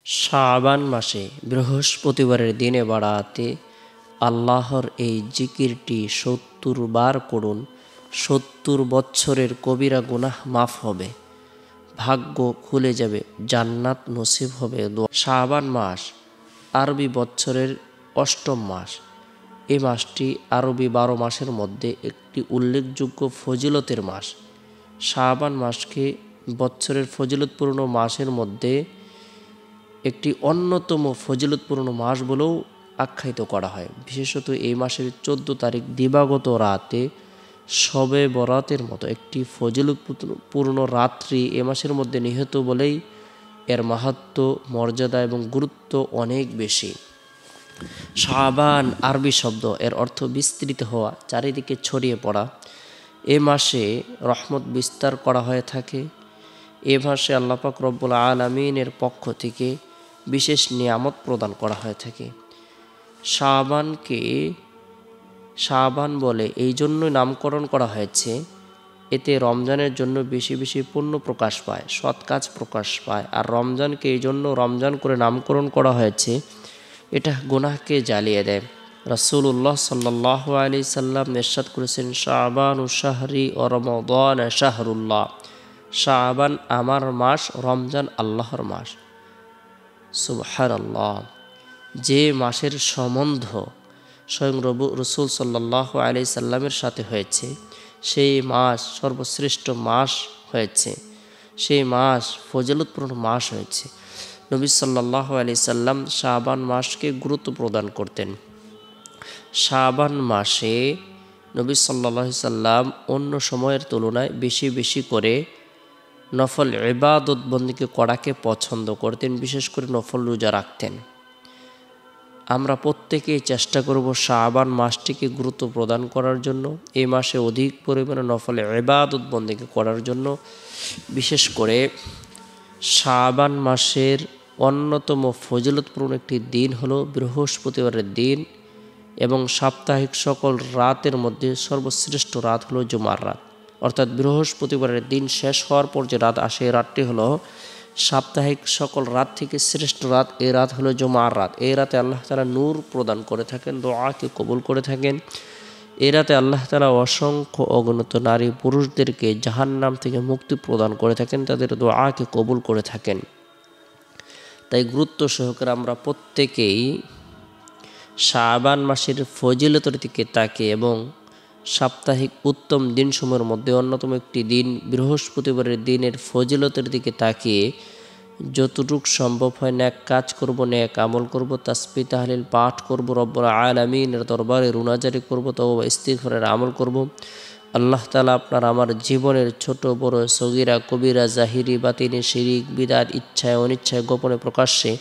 শাবান মাসে বৃহস্পতিবারের দিনে বাড়াতে আল্লাহর এই জিকিরটি ৭০ বার করুন। ৭০ বছরের কবিরা গুনাহ মাফ হবে, ভাগ্য খুলে যাবে, জান্নাত নসিব হবে। শাবান মাস আরবি বছরের ৮ম মাস। এই মাসটি আরবি ১২ মাসের মধ্যে একটি উল্লেখযোগ্য ফজিলতের মাস। শাবান মাসকে বছরের ফজিলতপূর্ণ মাসের মধ্যে একটি অন্যতম ফজিলতপূর্ণ মাস বলেও আখ্যায়িত করা হয়। বিশেষত এই মাসের ১৪ তারিখ দিবাগত রাতে শবে বরাতের মতো একটি ফজিলতপূর্ণ রাত্রি এ মাসের মধ্যে নিহত বলেই এর মাহাত্ম্য, মর্যাদা এবং গুরুত্ব অনেক বেশি। শাবান আরবি শব্দ, এর অর্থ বিস্তৃত হওয়া, চারিদিকে ছড়িয়ে পড়া। এ মাসে রহমত বিস্তার করা হয়ে থাকে। এ মাসে আল্লাহ পাক রব্বুল আলামিনের পক্ষ থেকে বিশেষ নিয়ামত প্রদান করা হয়ে থাকে। শাবানকে শাবান বলে এই জন্যই নামকরণ করা হয়েছে, এতে রমজানের জন্য বেশি বেশি পুণ্য প্রকাশ পায়, সৎ কাজ প্রকাশ পায়। আর রমজানকে এই জন্য রমজান করে নামকরণ করা হয়েছে, এটা গুনাহকে জ্বালিয়ে দেয়। রাসূলুল্লাহ সাল্লাল্লাহু আলাইহি সাল্লাম ইরশাদ করেছেন, শাবানু শাহরি ও রমাদান শাহরুল্লাহ। শাবান আমার মাস, রমজান আল্লাহর মাস। সুবহানাল্লাহ। যে মাসের সম্বন্ধ স্বয়ং রসূল সাল্লাল্লাহু আলাইহি সাল্লামের সাথে হয়েছে, সেই মাস সর্বশ্রেষ্ঠ মাস হয়েছে, সেই মাস ফজিলতপূর্ণ মাস হয়েছে। নবী সাল্লাল্লাহু আলাইহি সাল্লাম শাবান মাসকে গুরুত্ব প্রদান করতেন। শাবান মাসে নবী সাল্লাল্লাহু আলাইহি সাল্লাম অন্য সময়ের তুলনায় বেশি বেশি করে নফল ইবাদত বন্দেগী করাকে পছন্দ করতেন, বিশেষ করে নফল রোজা রাখতেন। আমরা প্রত্যেকেই চেষ্টা করব শাবান মাসটিকে গুরুত্ব প্রদান করার জন্য, এই মাসে অধিক পরিমাণে নফল ইবাদত বন্দেগী করার জন্য। বিশেষ করে শাবান মাসের অন্যতম ফজিলতপূর্ণ একটি দিন হলো বৃহস্পতিবারের দিন, এবং সাপ্তাহিক সকল রাতের মধ্যে সর্বশ্রেষ্ঠ রাত হলো জুমার রাত। অর্থাৎ বৃহস্পতিবারের দিন শেষ হওয়ার পর যে রাত আসে, এই রাতটি হলো সাপ্তাহিক সকল রাত থেকে শ্রেষ্ঠ রাত। এই রাত হলো জুমার রাত। এই রাতে আল্লাহ তাআলা নূর প্রদান করে থাকেন, দোয়াকে কবুল করে থাকেন। এই রাতে আল্লাহ তাআলা অসংখ্য অগণিত নারী পুরুষদেরকে জাহান্নাম থেকে মুক্তি প্রদান করে থাকেন, তাদের দোয়াকে কবুল করে থাকেন। তাই গুরুত্ব সহকারে আমরা প্রত্যেকেই শাবান মাসের ফজিলতের দিকে তাকিয়ে এবং সাপ্তাহিক উত্তম দিনসমূহের মধ্যে অন্যতম একটি দিন বৃহস্পতিবারের দিনের ফজিলতের দিকে তাকিয়ে যতটুক সম্ভব হয় নেক কাজ করব, নেক আমল করব, তাসবিহ তাহলিল পাঠ করব, রব্বুল আলামিনের দরবারে রুনাজারি করব, তওবা ইস্তিগফারের আমল করব। আল্লাহ তাআলা আপনার আমার জীবনের ছোট বড় সগীরা কবিরা জাহিরি বাতিনি শিরিক বিদআত ইচ্ছায় অনিচ্ছায় গোপনে প্রকাশ্যে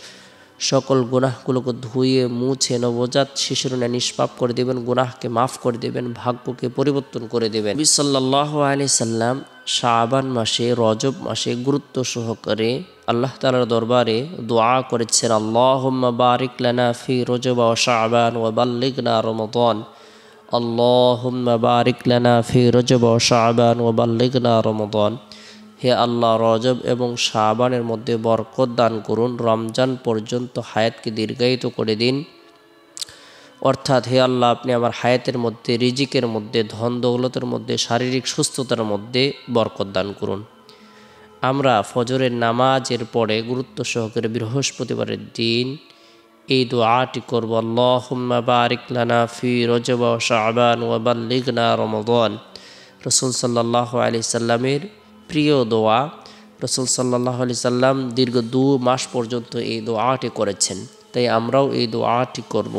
সকল গুনাহগুলোকে ধুয়ে মুছে নবজাত শিশুর ন্যায় নিষ্পাপ করে দেবেন, গুনাহকে মাফ করে দেবেন, ভাগ্যকে পরিবর্তন করে দেবেন। নবী সাল্লাল্লাহু আলাইহি সাল্লাম শাবান মাসে, রজব মাসে গুরুত্ব সহকারে আল্লাহ তাআলার দরবারে দোয়া করেছেন, আল্লাহুম্মা বারিক লানা ফি রজব ওয়া শাবান ওয়া বাল্লিগনা রমাদান। আল্লাহুম্মা বারিক লানা ফি রজব ওয়া শাবান ওয়া বাল্লিগনা রমাদান। হে আল্লাহ, রজব এবং শাবানের মধ্যে বরকত দান করুন, রমজান পর্যন্ত হায়াতকে দীর্ঘায়িত করে দিন। অর্থাৎ হে আল্লাহ, আপনি আমার হায়াতের মধ্যে, রিজিকের মধ্যে, ধন দৌলতের মধ্যে, শারীরিক সুস্থতার মধ্যে বরকত দান করুন। আমরা ফজরের নামাজের পরে গুরুত্ব সহকারে বৃহস্পতিবারের দিন এই দোয়াটি করব, আল্লাহুম্মা বারিক লানা ফি রজব ওয়া শাবান ওয়া বাল্লিগনা রমাদান। রাসূল সাল্লাল্লাহু আলাইহি সাল্লামের প্রিয় দোয়া। রাসূল সাল্লাল্লাহু আলাইহি সাল্লাম দীর্ঘ 2 মাস পর্যন্ত এই দোয়াটি করেছেন, তাই আমরাও এই দোয়াটি করব।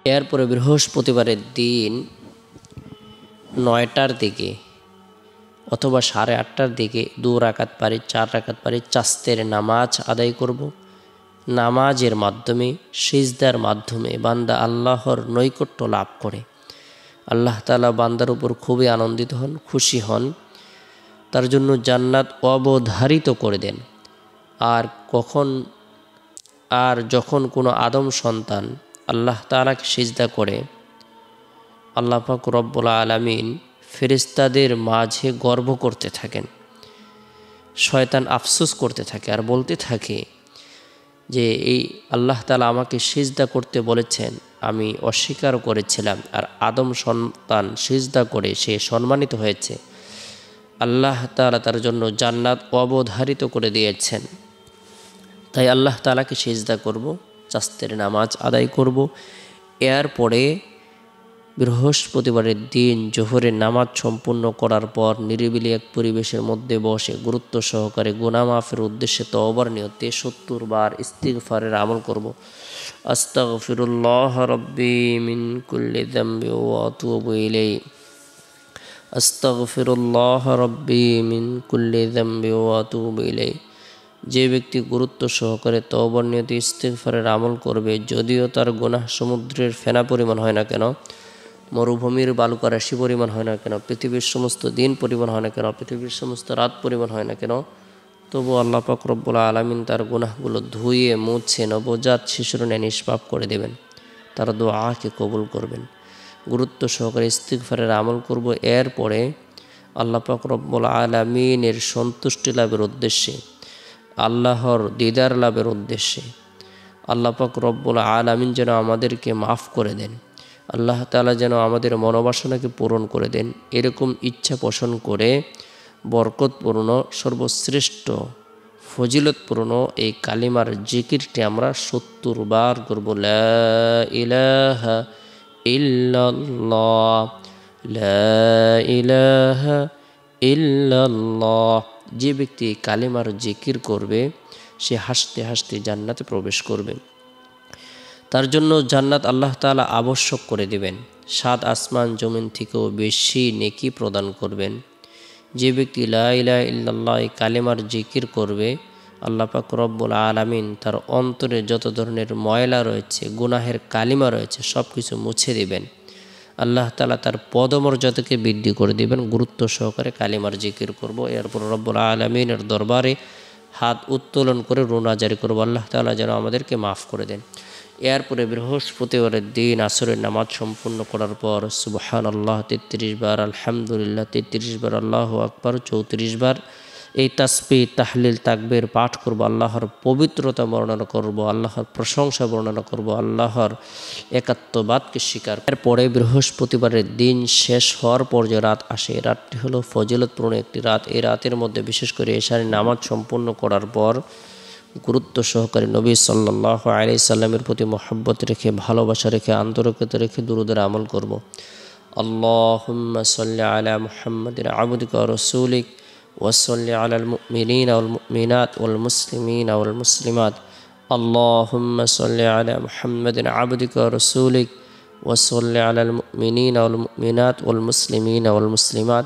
এরপরে বৃহস্পতিবারের দিন 9টার দিকে অথবা 8:30টার দিকে 2 রাকাত পারি, 4 রাকাত পারি চাস্তের নামাজ আদায় করব। নামাজের মাধ্যমে, সিজদার মাধ্যমে বান্দা আল্লাহর নৈকট্য লাভ করে। আল্লাহ তাআলা বান্দার উপর খুবই আনন্দিত হন, খুশি হন, তার জন্য জান্নাত অবধারিত করে দেন। আর যখন কোনো আদম সন্তান আল্লাহ তাআলাকে সিজদা করে, আল্লাহ পাক রব্বুল আলামিন ফেরেশতাদের মাঝে গর্ব করতে থাকেন, শয়তান আফসোস করতে থাকে আর বলতে থাকে যে এই আল্লাহ তাআলা আমাকে সিজদা করতে বলেছেন, আমি অস্বীকার করেছিলাম, আর আদম সন্তান সিজদা করে সে সম্মানিত হয়েছে। আল্লাহ তাআলা তার জন্য জান্নাত অবধারিত করে দিয়েছেন। তাই আল্লাহ তাআলাকে সিজদা করব, চাস্তের নামাজ আদায় করব। এরপরে বৃহস্পতিবারের দিন জোহরের নামাজ সম্পূর্ণ করার পর নিরিবিলি এক পরিবেশের মধ্যে বসে গুরুত্ব সহকারে গুনাহ মাফের উদ্দেশ্যে তওবার নিয়তে ৭০ বার ইস্তিগফারের আমল করব। আস্তাগফিরুল্লাহ রাব্বি মিন কুল্লি যামবি ওয়া আতুবু ইলাইহি। আস্তাগফিরুল্লাহ রাব্বি মিন কুল্লি যামবি ওয়া আতুবু ইলাইহি। যে ব্যক্তি গুরুত্ব সহকারে তওবার নিয়তে ইস্তিগফারের আমল করবে, যদিও তার গুনাহ সমুদ্রের ফেনা পরিমাণ হয় না কেন, মরুভূমির বালুকা রাশি পরিমাণ হয় না কেন, পৃথিবীর সমস্ত দিন পরিমাণ হয় না কেন, পৃথিবীর সমস্ত রাত পরিমাণ হয় না কেন, তবু আল্লাহ পাক রব্বুল আলামিন তার গুনাহগুলো ধুয়ে মুছে নবজাত শিশুর ন্যায় নিষ্পাপ করে দেবেন, তার দোয়াকে কবুল করবেন। গুরুত্ব সহকারে ইস্তিগফারের আমল করব। এরপরে আল্লাহ পাক রব্বুল আলামিনের সন্তুষ্টি লাভের উদ্দেশ্যে, আল্লাহর দিদার লাভের উদ্দেশ্যে আল্লাহ পাক রব্বুল আলামিন যেন আমাদেরকে মাফ করে দেন, আল্লাহ তাআলা যেন আমাদের মনোবাসনাকে পূরণ করে দেন, এরকম ইচ্ছা পোষণ করে বরকতপূর্ণ সর্বশ্রেষ্ঠ ফজিলতপূর্ণ এই কালিমার জিকিরটি আমরা ৭০ বার করব। লা ইলাহা ইল্লাল্লাহ, লা ইলাহা ইল্লাল্লাহ। যে ব্যক্তি কালিমার জিকির করবে সে হাসতে হাসতে জান্নাতে প্রবেশ করবে। তার জন্য জান্নাত আল্লাহ তাআলা আবশ্যক করে দিবেন, ৭ আসমান জমিন থেকেও বেশি নেকি প্রদান করবেন। যে ব্যক্তি লা ইলাহা ইল্লাল্লাহ কালিমার জিকির করবে, আল্লাহ পাক রব্বুল আলামিন তার অন্তরে যত ধরনের ময়লা রয়েছে, গুনাহের কালিমা রয়েছে, সব কিছু মুছে দিবেন। আল্লাহ তাআলা তার পদমর্যাদাকে বৃদ্ধি করে দিবেন। গুরুত্ব সহকারে কালিমার জিকির করব। এরপর রব্বুল আলামিনের দরবারে হাত উত্তোলন করে রোনা জারি করব, আল্লাহ তাআলা যেন আমাদেরকে মাফ করে দেন। এরপরে বৃহস্পতিবারের দিন আসরের নামাজ সম্পূর্ণ করার পর সুবহানাল্লাহ ৩৩ বার, আলহামদুলিল্লাহ ৩৩ বার, আল্লাহু আকবার ৩৪ বার এই তাসবিহ তাহলিল তাকবীর পাঠ করব। আল্লাহর পবিত্রতা বর্ণনা করব, আল্লাহর প্রশংসা বর্ণনা করব, আল্লাহর একাত্মবাদকে স্বীকার। এরপরে বৃহস্পতিবারের দিন শেষ হওয়ার পর যে রাত আসে, এই রাতটি হলো ফজিলতপূর্ণ একটি রাত। এই রাতের মধ্যে বিশেষ করে এশারের নামাজ সম্পূর্ণ করার পর গুরুত্ব সহকারে নবী সাল্লাল্লাহু আলাইহি সাল্লামের প্রতি মহব্বত রেখে, ভালোবাসা রেখে, আন্তরিকতা রেখে দুরূদের আমল করব। আল্লাহুম্মা সাল্লি আলা মুহাম্মাদিন আবদিকা ওয়া রাসূলিক ওয়া সাল্লি আলাল মুমিনিনা ওয়াল মুমিনাত ওয়াল মুসলিমিনা ওয়াল মুসলিমাত। আল্লাহুম্মা সাল্লি আলা মুহাম্মাদিন আবদিকা ওয়া রাসূলিক ওয়া সাল্লি আলাল মুমিনিনা ওয়াল মুমিনাত ওয়াল মুসলিমিনা ওয়াল মুসলিমাত।